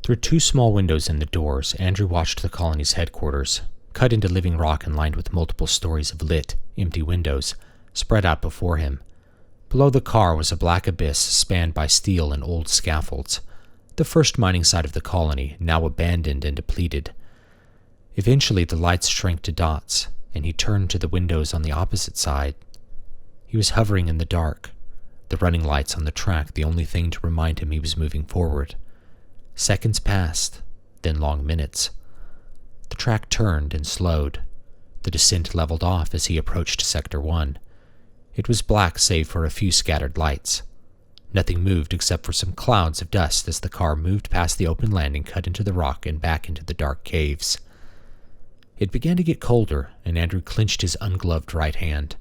Through two small windows in the doors, Andrew watched the colony's headquarters, cut into living rock and lined with multiple stories of lit, empty windows, spread out before him. Below the car was a black abyss spanned by steel and old scaffolds, the first mining site of the colony, now abandoned and depleted. Eventually the lights shrank to dots, and he turned to the windows on the opposite side. He was hovering in the dark, the running lights on the track the only thing to remind him he was moving forward. Seconds passed, then long minutes. The track turned and slowed. The descent leveled off as he approached Sector 1. It was black save for a few scattered lights. Nothing moved except for some clouds of dust as the car moved past the open landing cut into the rock and back into the dark caves. It began to get colder, and Andrew clenched his ungloved right hand.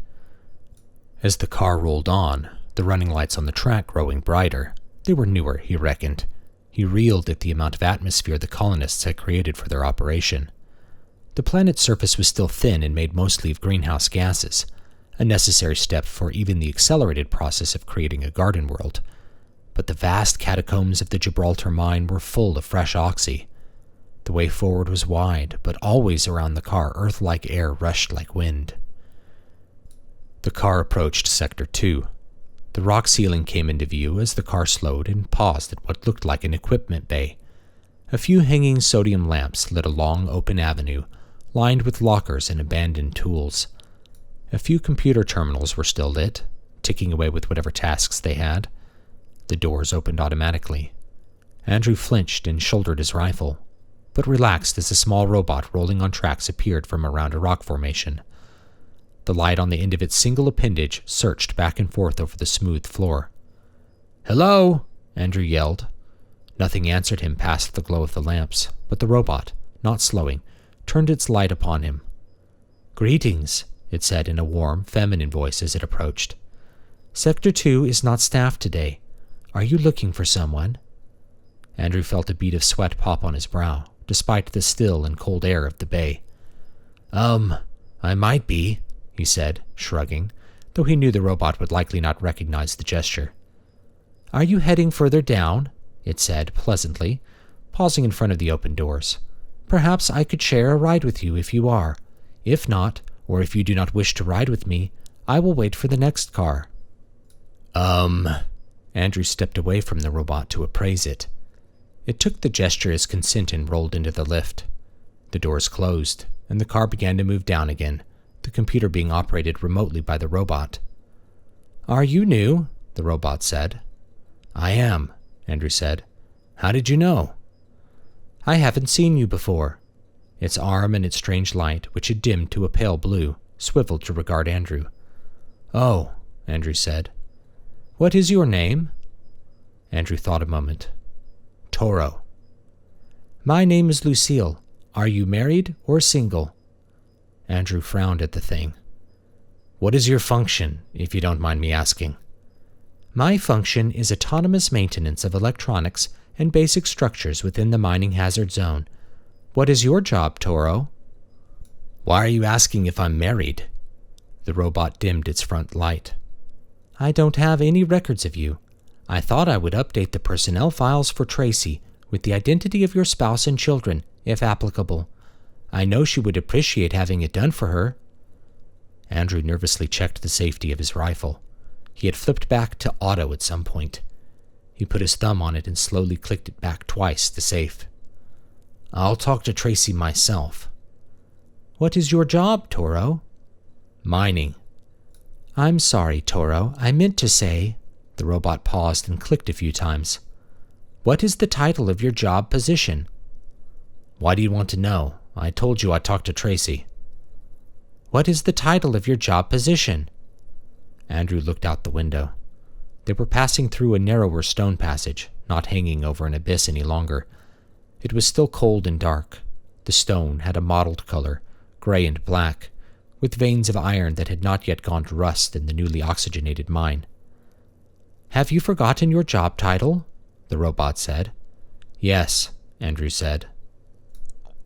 As the car rolled on, the running lights on the track growing brighter. They were newer, he reckoned. He reeled at the amount of atmosphere the colonists had created for their operation. The planet's surface was still thin and made mostly of greenhouse gases, a necessary step for even the accelerated process of creating a garden world. But the vast catacombs of the Gibraltar mine were full of fresh oxy. The way forward was wide, but always around the car Earth-like air rushed like wind. The car approached Sector 2. The rock ceiling came into view as the car slowed and paused at what looked like an equipment bay. A few hanging sodium lamps lit a long open avenue, lined with lockers and abandoned tools. A few computer terminals were still lit, ticking away with whatever tasks they had. The doors opened automatically. Andrew flinched and shouldered his rifle, but relaxed as a small robot rolling on tracks appeared from around a rock formation. The light on the end of its single appendage searched back and forth over the smooth floor. "Hello!" Andrew yelled. Nothing answered him past the glow of the lamps, but the robot, not slowing, turned its light upon him. "Greetings," it said in a warm, feminine voice as it approached. "Sector 2 is not staffed today. Are you looking for someone?" Andrew felt a bead of sweat pop on his brow, despite the still and cold air of the bay. I might be," he said, shrugging, though he knew the robot would likely not recognize the gesture. "Are you heading further down?" it said, pleasantly, pausing in front of the open doors. "Perhaps I could share a ride with you if you are. If not, or if you do not wish to ride with me, I will wait for the next car." Andrew stepped away from the robot to appraise it. It took the gesture as consent and rolled into the lift. The doors closed, and the car began to move down again, the computer being operated remotely by the robot. "Are you new?" the robot said. "I am," Andrew said. "How did you know?" "I haven't seen you before." Its arm and its strange light, which had dimmed to a pale blue, swiveled to regard Andrew. "Oh," Andrew said. "What is your name?" Andrew thought a moment. "Toro." "My name is Lucille. Are you married or single?" Andrew frowned at the thing. "What is your function, if you don't mind me asking?" "My function is autonomous maintenance of electronics and basic structures within the mining hazard zone. What is your job, Toro?" "Why are you asking if I'm married?" The robot dimmed its front light. "I don't have any records of you. I thought I would update the personnel files for Tracy with the identity of your spouse and children, if applicable. I know she would appreciate having it done for her." Andrew nervously checked the safety of his rifle. He had flipped back to auto at some point. He put his thumb on it and slowly clicked it back twice to safe. "I'll talk to Tracy myself." "What is your job, Toro?" "Mining." "I'm sorry, Toro. I meant to say..." The robot paused and clicked a few times. "What is the title of your job position?" "Why do you want to know? I told you I'd talk to Tracy." "What is the title of your job position?" Andrew looked out the window. They were passing through a narrower stone passage, not hanging over an abyss any longer. It was still cold and dark. The stone had a mottled color, gray and black, with veins of iron that had not yet gone to rust in the newly oxygenated mine. "Have you forgotten your job title?" the robot said. "Yes," Andrew said.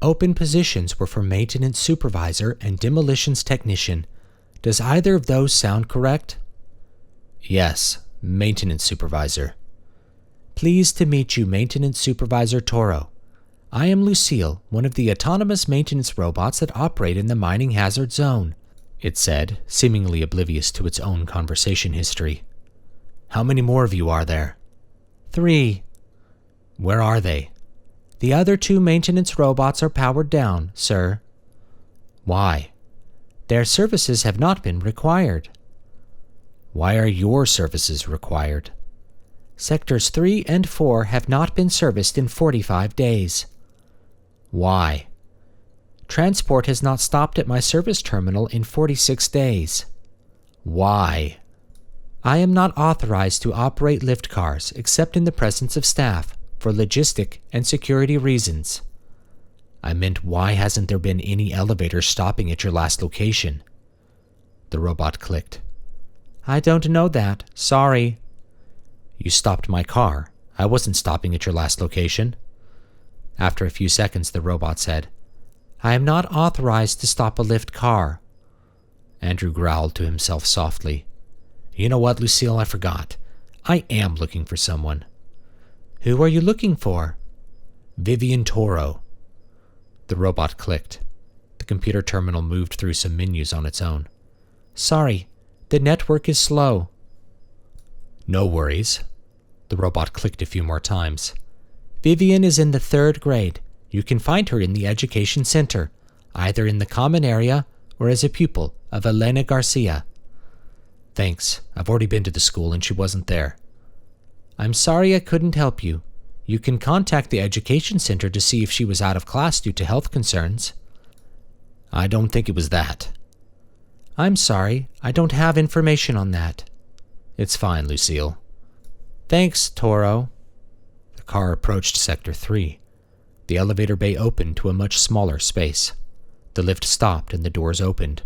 "Open positions were for maintenance supervisor and demolitions technician. Does either of those sound correct?" "Yes, maintenance supervisor." Pleased to meet you, Maintenance Supervisor Toro. I am Lucille, one of the autonomous maintenance robots that operate in the mining hazard zone, it said, seemingly oblivious to its own conversation history. How many more of you are there? 3. Where are they? The other 2 maintenance robots are powered down, sir. Why? Their services have not been required. Why are your services required? Sectors 3 and 4 have not been serviced in 45 days. Why? Transport has not stopped at my service terminal in 46 days. Why? I am not authorized to operate lift cars except in the presence of staff for logistic and security reasons. I meant, why hasn't there been any elevator stopping at your last location? The robot clicked. I don't know that. Sorry. You stopped my car. I wasn't stopping at your last location. After a few seconds, the robot said, I am not authorized to stop a lift car. Andrew growled to himself softly. You know what, Lucille, I forgot. I am looking for someone. Who are you looking for? Vivian Toro. The robot clicked. The computer terminal moved through some menus on its own. Sorry, the network is slow. No worries. The robot clicked a few more times. Vivian is in the 3rd grade. You can find her in the education center, either in the common area or as a pupil of Elena Garcia. Thanks. I've already been to the school and she wasn't there. I'm sorry I couldn't help you. You can contact the education center to see if she was out of class due to health concerns. I don't think it was that. I'm sorry. I don't have information on that. It's fine, Lucille. Thanks, Toro. The car approached Sector 3. The elevator bay opened to a much smaller space. The lift stopped and the doors opened.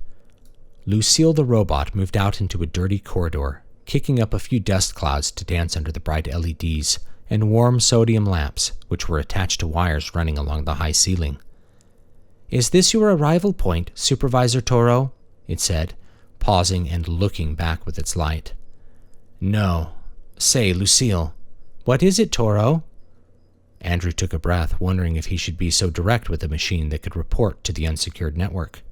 Lucille the robot moved out into a dirty corridor, kicking up a few dust clouds to dance under the bright LEDs and warm sodium lamps, which were attached to wires running along the high ceiling. Is this your arrival point, Supervisor Toro? It said, pausing and looking back with its light. No. Say, Lucille. What is it, Toro? Andrew took a breath, wondering if he should be so direct with a machine that could report to the unsecured network.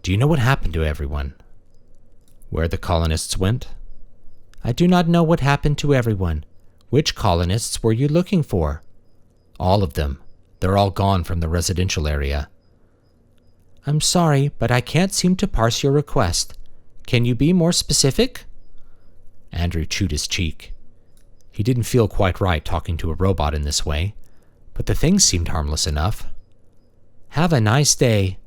Do you know what happened to everyone? Where the colonists went? I do not know what happened to everyone. Which colonists were you looking for? All of them. They're all gone from the residential area. I'm sorry, but I can't seem to parse your request. Can you be more specific? Andrew chewed his cheek. He didn't feel quite right talking to a robot in this way, but the thing seemed harmless enough. Have a nice day.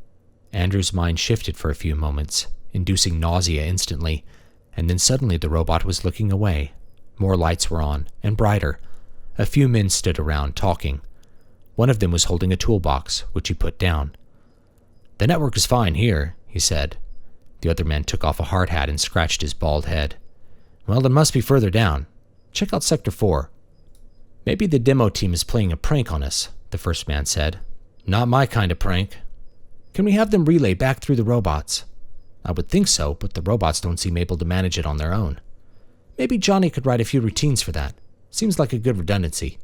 Andrew's mind shifted for a few moments, inducing nausea instantly, and then suddenly the robot was looking away. More lights were on, and brighter. A few men stood around, talking. One of them was holding a toolbox, which he put down. The network is fine here, he said. The other man took off a hard hat and scratched his bald head. Well, it must be further down. Check out Sector 4. Maybe the demo team is playing a prank on us, the first man said. Not my kind of prank. Can we have them relay back through the robots? I would think so, but the robots don't seem able to manage it on their own. Maybe Johnny could write a few routines for that. Seems like a good redundancy.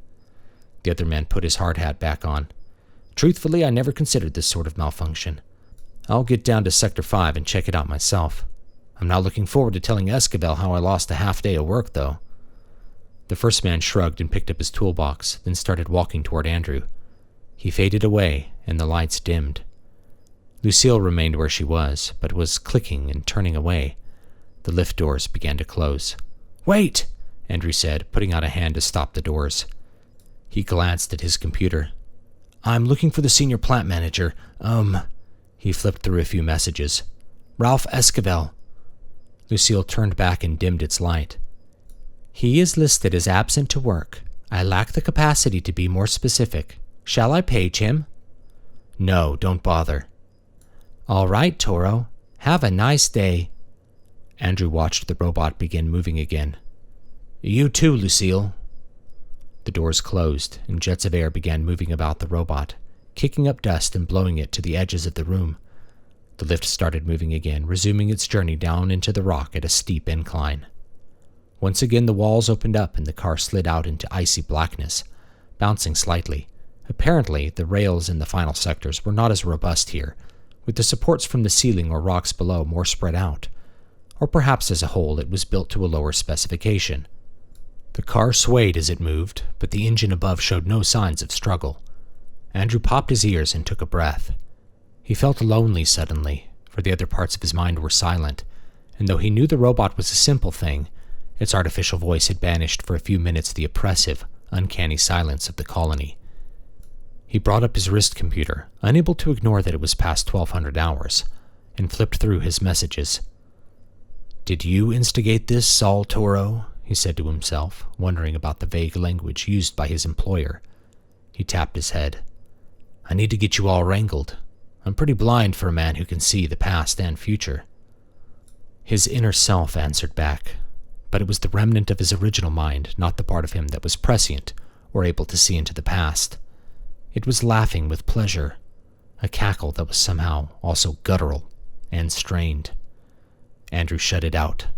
The other man put his hard hat back on. Truthfully, I never considered this sort of malfunction. I'll get down to Sector 5 and check it out myself. I'm not looking forward to telling Esquivel how I lost a half day of work, though. The first man shrugged and picked up his toolbox, then started walking toward Andrew. He faded away, and the lights dimmed. Lucille remained where she was, but was clicking and turning away. The lift doors began to close. Wait! Andrew said, putting out a hand to stop the doors. He glanced at his computer. I'm looking for the senior plant manager. He flipped through a few messages. Ralph Esquivel. Lucille turned back and dimmed its light. He is listed as absent to work. I lack the capacity to be more specific. Shall I page him? No, don't bother. All right, Toro. Have a nice day. Andrew watched the robot begin moving again. You too, Lucille. The doors closed, and jets of air began moving about the robot, kicking up dust and blowing it to the edges of the room. The lift started moving again, resuming its journey down into the rock at a steep incline. Once again the walls opened up and the car slid out into icy blackness, bouncing slightly. Apparently, the rails in the final sectors were not as robust here, with the supports from the ceiling or rocks below more spread out. Or perhaps as a whole it was built to a lower specification. The car swayed as it moved, but the engine above showed no signs of struggle. Andrew popped his ears and took a breath. He felt lonely suddenly, for the other parts of his mind were silent, and though he knew the robot was a simple thing, its artificial voice had banished for a few minutes the oppressive, uncanny silence of the colony. He brought up his wrist computer, unable to ignore that it was past 1200 hours, and flipped through his messages. "Did you instigate this, Saul Toro?" he said to himself, wondering about the vague language used by his employer. He tapped his head. "I need to get you all wrangled. I'm pretty blind for a man who can see the past and future." His inner self answered back, but it was the remnant of his original mind, not the part of him that was prescient or able to see into the past. It was laughing with pleasure, a cackle that was somehow also guttural and strained. Andrew shut it out